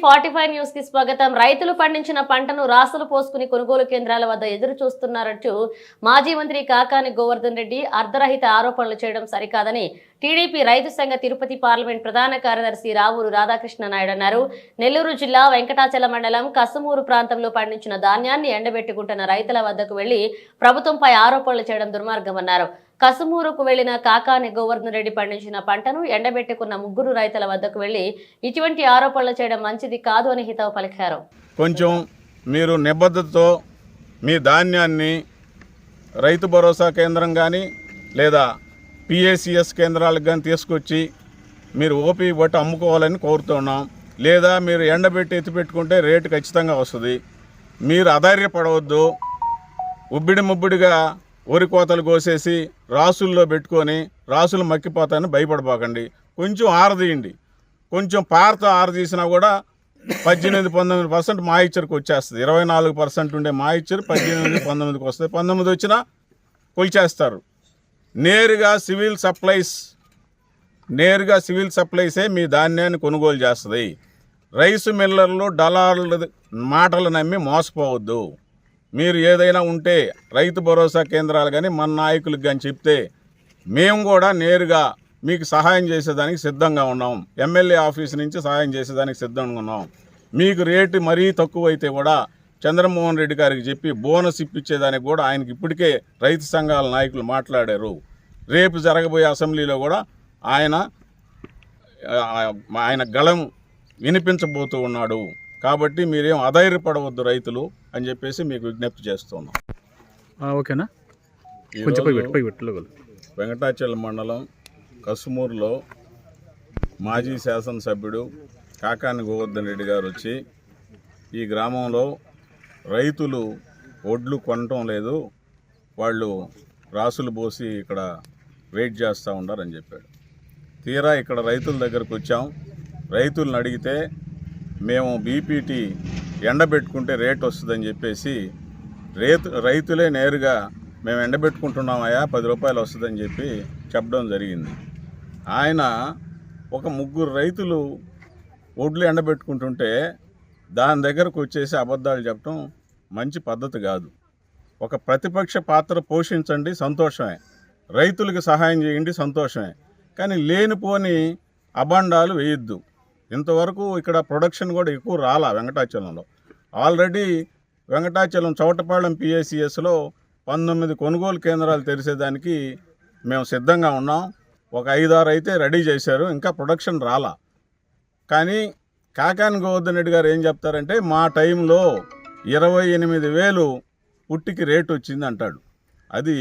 45 news కి స్వాగతం. రైతులు పండించిన పంటను రాసులు పోసుకుని కొనుగోలు కేంద్రాల వద్ద ఎదురు చూస్తున్నారంటూ మాజీ మంత్రి కాకాని గోవర్ధన్ రెడ్డి అర్ధరహిత ఆరోపణలు చేయడం సరికాదని టీడీపీ రైతు సంఘ తిరుపతి పార్లమెంట్ ప్రధాన కార్యదర్శి రావూరు రాధాకృష్ణ నాయుడు అన్నారు. నెల్లూరు జిల్లా వెంకటాచల మండలం కసుమూరు ప్రాంతంలో పండించిన ధాన్యాన్ని ఎండబెట్టుకుంటున్న రైతుల వద్దకు వెళ్లి ప్రభుత్వంపై ఆరోపణలు చేయడం దుర్మార్గమన్నారు. కసుమూరుకు వెళ్లిన కాకాని గోవర్ధన్ రెడ్డి పండించిన పంటను ఎండబెట్టుకున్న ముగ్గురు రైతుల వద్దకు వెళ్లి ఇటువంటి ఆరోపణలు చేయడం మంచిది కాదు అని హితవు పలికారు. కొంచెం మీరు నిబద్ధతతో మీ ధాన్యాన్ని రైతు భరోసా కేంద్రం కానీ లేదా పిఏసిఎస్ కేంద్రాలకు కానీ తీసుకొచ్చి మీరు ఓపీ బట్టి అమ్ముకోవాలని కోరుతున్నాం. లేదా మీరు ఎండబెట్టి ఎత్తిపెట్టుకుంటే రేటు ఖచ్చితంగా వస్తుంది. మీరు అధైర్యపడవద్దు. ఉబ్బిడి ముబ్బిడిగా వరి కోతలు కోసేసి రాసుల్లో పెట్టుకొని రాసులు మక్కిపోతాయని భయపడబాకండి. కొంచెం ఆరదీయండి. కొంచెం పారతో ఆరదీసినా కూడా 18-19% మాయిచ్చర్కి వచ్చేస్తుంది. 24% ఉండే మాయిచ్చర్ 18-19కి వస్తుంది. 19 వచ్చినా కొలిచేస్తారు. నేరుగా సివిల్ సప్లైసే మీ ధాన్యాన్ని కొనుగోలు చేస్తుంది. రైసు మిల్లర్లు దళారుల మాటలు నమ్మి మోసపోవద్దు. మీరు ఏదైనా ఉంటే రైతు భరోసా కేంద్రాలు కానీ మన నాయకులకు కానీ చెప్తే మేము కూడా నేరుగా మీకు సహాయం చేసేదానికి సిద్ధంగా ఉన్నాం. ఎమ్మెల్యే ఆఫీస్ నుంచి సహాయం చేసేదానికి సిద్ధంగా ఉన్నాం. మీకు రేటు మరీ తక్కువ అయితే కూడా చంద్రమోహన్ రెడ్డి గారికి చెప్పి బోనస్ ఇప్పించేదానికి కూడా ఆయనకి ఇప్పటికే రైతు సంఘాల నాయకులు మాట్లాడారు. రేపు జరగబోయే అసెంబ్లీలో కూడా ఆయన గళం వినిపించబోతూ ఉన్నాడు. కాబట్టి మీరేం అధైర్యపడవద్దు రైతులు అని చెప్పేసి మీకు విజ్ఞప్తి చేస్తున్నాం. ఓకేనా. వెంకటాచల మండలం కసుమూరులో మాజీ శాసనసభ్యుడు కాకాని గోవర్ధన్ రెడ్డి గారు వచ్చి ఈ గ్రామంలో రైతులు ఒడ్లు కొనటం లేదు, వాళ్ళు రాసులు పోసి ఇక్కడ వెయిట్ చేస్తూ ఉన్నారని చెప్పాడు. తీరా ఇక్కడ రైతుల దగ్గరకు వచ్చాం. రైతులను అడిగితే మేము బీపీటీ ఎండబెట్టుకుంటే రేట్ వస్తుందని చెప్పేసి రైతులే నేరుగా మేము ఎండబెట్టుకుంటున్నామయ్యా 10 రూపాయలు వస్తుందని చెప్పి చెప్పడం జరిగింది. ఆయన ఒక ముగ్గురు రైతులు ఒడ్లు ఎండబెట్టుకుంటుంటే దాని దగ్గరకు వచ్చేసి అబద్ధాలు చెప్పడం మంచి పద్ధతి కాదు. ఒక ప్రతిపక్ష పాత్ర పోషించండి, సంతోషమే. రైతులకు సహాయం చేయండి, సంతోషమే. కానీ లేనిపోని అబండాలు వేయొద్దు. ఇంతవరకు ఇక్కడ ప్రొడక్షన్ కూడా ఎక్కువ రాలా వెంకటాచలంలో. ఆల్రెడీ వెంకటాచలం చౌటపాళెం పిఏసిఎస్లో 19 కొనుగోలు కేంద్రాలు తెరిచేదానికి మేము సిద్ధంగా ఉన్నాం. ఒక 5-6 అయితే రెడీ చేశారు, ఇంకా ప్రొడక్షన్ రాలా. కానీ కాకాని గోవర్ధన్ రెడ్డి గారు ఏం చెప్తారంటే మా టైంలో 28,000 పుట్టికి రేటు వచ్చింది అంటాడు. అది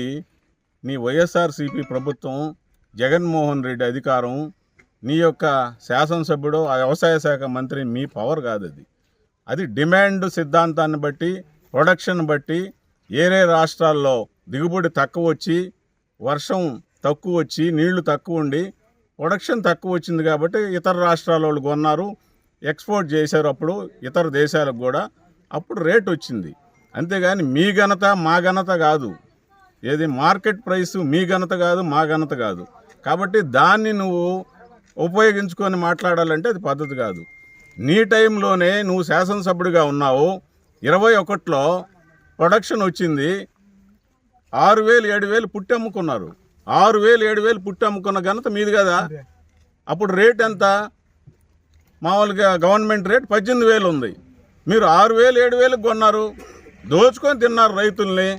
నీ వైఎస్ఆర్సీపీ ప్రభుత్వం, జగన్మోహన్ రెడ్డి అధికారం, నీ యొక్క శాసనసభ్యుడు, వ్యవసాయ శాఖ మంత్రి మీ పవర్ కాదు. అది డిమాండ్ సిద్ధాంతాన్ని బట్టి, ప్రొడక్షన్ బట్టి ఏరే రాష్ట్రాల్లో దిగుబడి తక్కువ వచ్చి, వర్షం తక్కువ వచ్చి, నీళ్లు తక్కువ ఉండి ప్రొడక్షన్ తక్కువ వచ్చింది కాబట్టి ఇతర రాష్ట్రాల వాళ్ళు కొన్నారు, ఎక్స్పోర్ట్ చేశారు. అప్పుడు ఇతర దేశాలకు కూడా అప్పుడు రేట్ వచ్చింది. అంతేగాని మీ ఘనత మా ఘనత కాదు. ఏది మార్కెట్ ప్రైస్ మీ ఘనత కాదు, మా ఘనత కాదు. కాబట్టి దాన్ని నువ్వు ఉపయోగించుకొని మాట్లాడాలంటే అది పద్ధతి కాదు. నీ టైంలోనే నువ్వు శాసనసభ్యుడిగా ఉన్నావు. 21లో ప్రొడక్షన్ వచ్చింది. 6,000-7,000 పుట్టి అమ్ముకున్నారు. 6,000-7,000 పుట్టి అమ్ముకున్న ఘనత మీది కదా. అప్పుడు రేట్ ఎంత? మామూలుగా గవర్నమెంట్ రేట్ 18,000 ఉంది. మీరు 6,000-7,000 కొన్నారు, దోచుకొని తిన్నారు రైతుల్ని.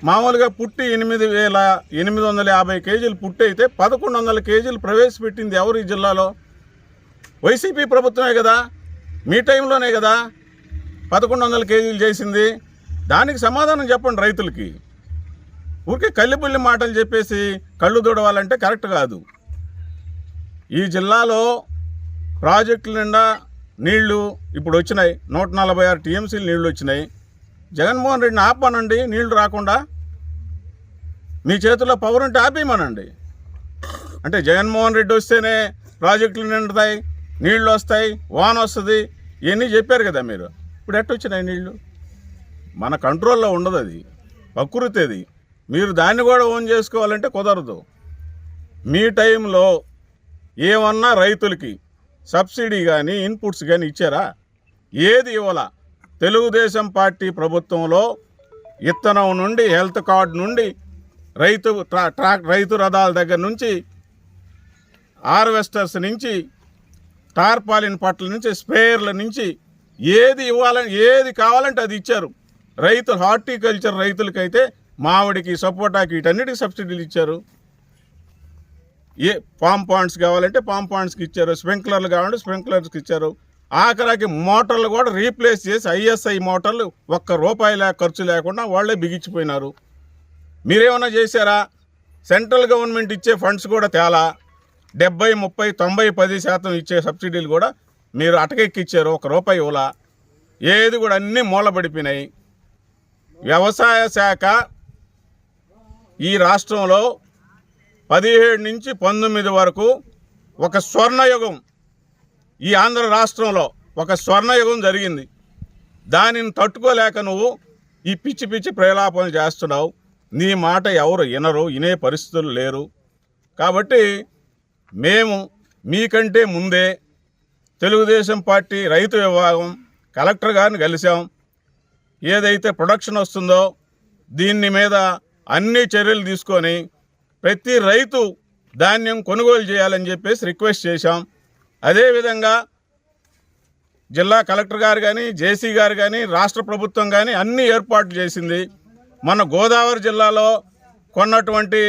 మామూలుగా పుట్టి 8,850 కేజీలు పుట్టి అయితే 1,100 కేజీలు ప్రవేశపెట్టింది ఎవరు ఈ జిల్లాలో? వైసీపీ ప్రభుత్వమే కదా. మీ టైంలోనే కదా 1,100 కేజీలు చేసింది. దానికి సమాధానం చెప్పండి రైతులకి. ఊరికే కల్లిపుల్లి మాటలు చెప్పేసి కళ్ళు దూడవాలంటే కరెక్ట్ కాదు. ఈ జిల్లాలో ప్రాజెక్టుల నిండా నీళ్లు ఇప్పుడు వచ్చినాయి. 146 టీఎంసీలు నీళ్లు వచ్చినాయి. జగన్మోహన్ రెడ్డిని ఆపమనండి, నీళ్లు రాకుండా. మీ చేతుల్లో పవర్ ఉంటే ఆపేయమనండి. అంటే జగన్మోహన్ రెడ్డి వస్తేనే ప్రాజెక్టులు నిండుతాయి, నీళ్లు వస్తాయి, వాన వస్తుంది, ఇవన్నీ చెప్పారు కదా మీరు. ఇప్పుడు ఎట్టొచ్చినాయి నీళ్లు? మన కంట్రోల్లో ఉండదు, అది ప్రకృతి. అది మీరు దాన్ని కూడా ఓన్ చేసుకోవాలంటే కుదరదు. మీ టైంలో ఏమన్నా రైతులకి సబ్సిడీ కానీ ఇన్పుట్స్ కానీ ఇచ్చారా? ఏది ఇవ్వాల. తెలుగుదేశం పార్టీ ప్రభుత్వంలో ఇత్తనం నుండి హెల్త్ కార్డు నుండి రైతు రథాల దగ్గర నుంచి హార్వెస్టర్స్ నుంచి టార్పాలిన్ పట్ల నుంచి స్ప్రేయర్ల నుంచి ఏది ఇవ్వాలని ఏది కావాలంటే అది ఇచ్చారు. హార్టికల్చర్ రైతులకైతే మామిడికి సపోటాకి వీటన్నిటికి సబ్సిడీలు ఇచ్చారు. పామ్ పాండ్స్ కావాలంటే పామ్ పాండ్స్కి ఇచ్చారు, స్ప్రింక్లర్లు కావాలంటే స్ప్రింక్లర్స్కి ఇచ్చారు. ఆఖరికి మోటార్లు కూడా రీప్లేస్ చేసి ఐఎస్ఐ మోటార్లు ₹1 ఖర్చు లేకుండా వాళ్ళే బిగించిపోయినారు. మీరేమన్నా చేశారా? సెంట్రల్ గవర్నమెంట్ ఇచ్చే ఫండ్స్ కూడా తేలా. 70, 30, 90, 10% ఇచ్చే సబ్సిడీలు కూడా మీరు అటకెక్కిచ్చారు. ₹1 ఇవ్వలా. ఏది కూడా అన్నీ మూలబడిపోయినాయి. వ్యవసాయ శాఖ ఈ రాష్ట్రంలో 17 నుంచి 19 వరకు ఒక స్వర్ణయుగం, ఈ ఆంధ్ర రాష్ట్రంలో ఒక స్వర్ణయుగం జరిగింది. దానిని తట్టుకోలేక నువ్వు ఈ పిచ్చి పిచ్చి ప్రలాపనలు చేస్తున్నావు. నీ మాట ఎవరు వినే పరిస్థితులు లేరు. కాబట్టి మేము మీకంటే ముందే తెలుగుదేశం పార్టీ రైతు విభాగం కలెక్టర్ గారిని కలిసాం. ఏదైతే ప్రొడక్షన్ వస్తుందో దీని మీద అన్ని చర్యలు తీసుకొని ప్రతి రైతు ధాన్యం కొనుగోలు చేయాలని చెప్పేసి రిక్వెస్ట్ చేశాం. అదేవిధంగా జిల్లా కలెక్టర్ గారు కానీ, జేసీ గారు కానీ, రాష్ట్ర ప్రభుత్వం కానీ అన్ని ఏర్పాట్లు చేసింది. మన గోదావరి జిల్లాలో కొన్నటువంటి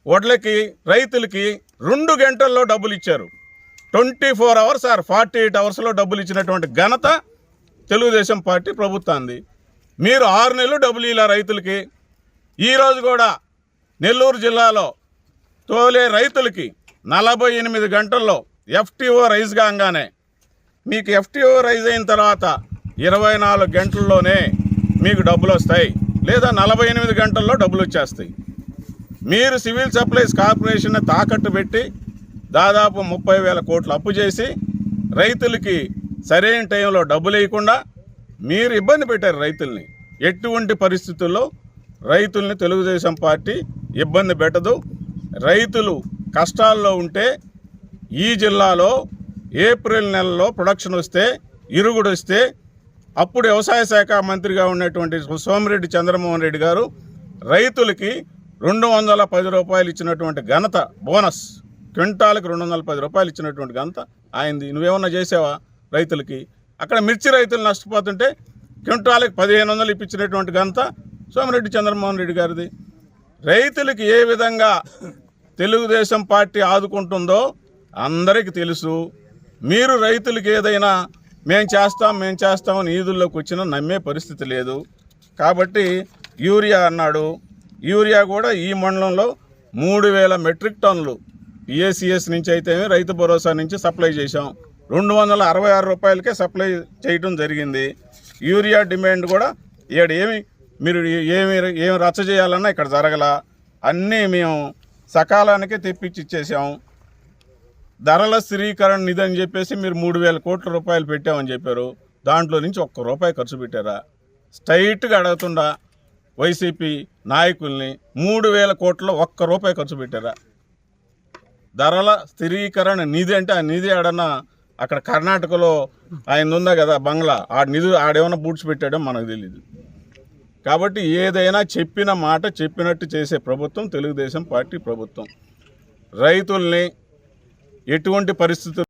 వడ్లకి రైతులకి 2 గంటల్లో డబ్బులు ఇచ్చారు. 24 hours ఆర్ 48 hours డబ్బులు ఇచ్చినటువంటి ఘనత తెలుగుదేశం పార్టీ ప్రభుత్వాన్ని. మీరు 6 నెలలు డబ్బులు ఇలా రైతులకి. ఈరోజు కూడా నెల్లూరు జిల్లాలో తోలే రైతులకి 48 గంటల్లో FTO రైజ్ కాగానే మీకు FTO రైజ్ అయిన తర్వాత 24 గంటల్లోనే మీకు డబ్బులు వస్తాయి, లేదా 48 గంటల్లో డబ్బులు వచ్చేస్తాయి. మీరు సివిల్ సప్లైస్ కార్పొరేషన్ తాకట్టు పెట్టి దాదాపు 30,000 కోట్లు అప్పు చేసి రైతులకి సరైన టైంలో డబ్బులు వేయకుండా మీరు ఇబ్బంది పెట్టారు రైతుల్ని. ఎటువంటి పరిస్థితుల్లో రైతుల్ని తెలుగుదేశం పార్టీ ఇబ్బంది పెట్టదు. రైతులు కష్టాల్లో ఉంటే ఈ జిల్లాలో ఏప్రిల్ నెలలో ప్రొడక్షన్ వస్తే, ఇరుగుడు వస్తే, అప్పుడు వ్యవసాయ శాఖ మంత్రిగా ఉన్నటువంటి సోమిరెడ్డి చంద్రమోహన్ రెడ్డి గారు రైతులకి ₹210 ఇచ్చినటువంటి ఘనత, బోనస్ క్వింటాల్కి ₹210 ఇచ్చినటువంటి ఘనత ఆయనది. నువ్వేమన్నా చేసావా రైతులకి? అక్కడ మిర్చి రైతులు నష్టపోతుంటే క్వింటాల్కి 1500 ఇప్పించినటువంటి ఘనత సోమిరెడ్డి చంద్రమోహన్ రెడ్డి గారిది. రైతులకి ఏ విధంగా తెలుగుదేశం పార్టీ ఆదుకుంటుందో అందరికీ తెలుసు. మీరు రైతులకి ఏదైనా మేము చేస్తామని ఈదుల్లోకి వచ్చినా నమ్మే పరిస్థితి లేదు. కాబట్టి యూరియా అన్నాడు. యూరియా కూడా ఈ మండలంలో 3000 మెట్రిక్ టన్నులు PACS నుంచి అయితే రైతు భరోసా నుంచి సప్లై చేశాం. ₹266కే సప్లై చేయడం జరిగింది. యూరియా డిమాండ్ కూడా ఇక్కడ మీరు ఏమి రచ్చ చేయాలన్నా ఇక్కడ జరగల. అన్నీ మేము సకాలానికి తెప్పించి ఇచ్చేసాం. ధరల స్థిరీకరణ నిధి అని చెప్పేసి మీరు ₹3,000 కోట్ల పెట్టామని చెప్పారు. దాంట్లో నుంచి ₹1 ఖర్చు పెట్టారా? స్ట్రైట్గా అడుగుతుండా వైసీపీ నాయకుల్ని, 3,000 కోట్ల ₹1 ఖర్చు పెట్టారా? ధరల స్థిరీకరణ నిధి అంటే ఆ నిధి ఆడన్నా అక్కడ కర్ణాటకలో ఆయన ఉందా కదా బంగ్లా, ఆ నిధి ఆడేమన్నా పూడ్చిపెట్టాడో మనకు తెలియదు. కాబట్టి ఏదైనా చెప్పిన మాట చెప్పినట్టు చేసే ప్రభుత్వం తెలుగుదేశం పార్టీ ప్రభుత్వం. రైతుల్ని ఎటువంటి పరిస్థితులు